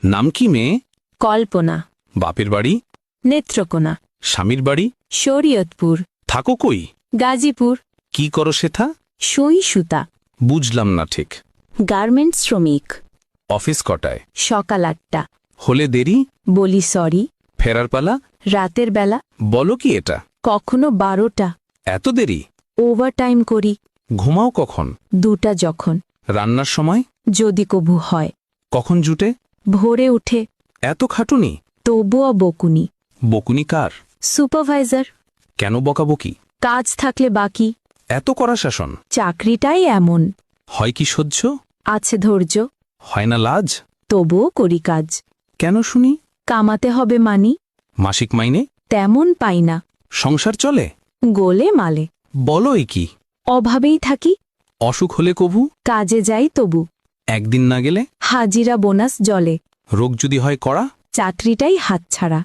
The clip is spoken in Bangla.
নাম কি মেয়ে? কল্পনা। বাপের বাড়ি? নেত্রকোনা। স্বামীর বাড়ি? শরীয়তপুর। থাকো কই? গাজীপুর। কি করো সেথা? সুই সুতা। বুঝলাম না ঠিক। গার্মেন্টস শ্রমিক। অফিস কটায়? সকাল 8টা। হলে দেরি? বলি সরি। ফেরার পালা? রাতের বেলা। বলো কি এটা? কখনো 12টা। এত দেরি? ওভারটাইম করি। ঘুমাও কখন? 2টা যখন। রান্নার সময়? যদি কবু হয়। কখন জুটে? ভোরে উঠে। এত খাটুনি? তবুও বকুনি। বকুনি কার? সুপারভাইজার। কেন বকাবকি? কাজ থাকলে বাকি। এত কড়া শাসন? চাকরিটাই এমন। হয় কি সহ্য? আছে ধৈর্য। হয় না লাজ? তবুও করি কাজ। কেন শুনি? কামাতে হবে মানি। মাসিক মাইনে? তেমন পাই না। সংসার চলে? গোলে মালে। বলো এ কি? অভাবেই থাকি। অসুখ হলে কবু? কাজে যাই তবু। একদিন না গেলে? হাজিরা বোনাস জলে। রোগ যদি হয় কড়া? চাকরিটাই হাতছাড়া।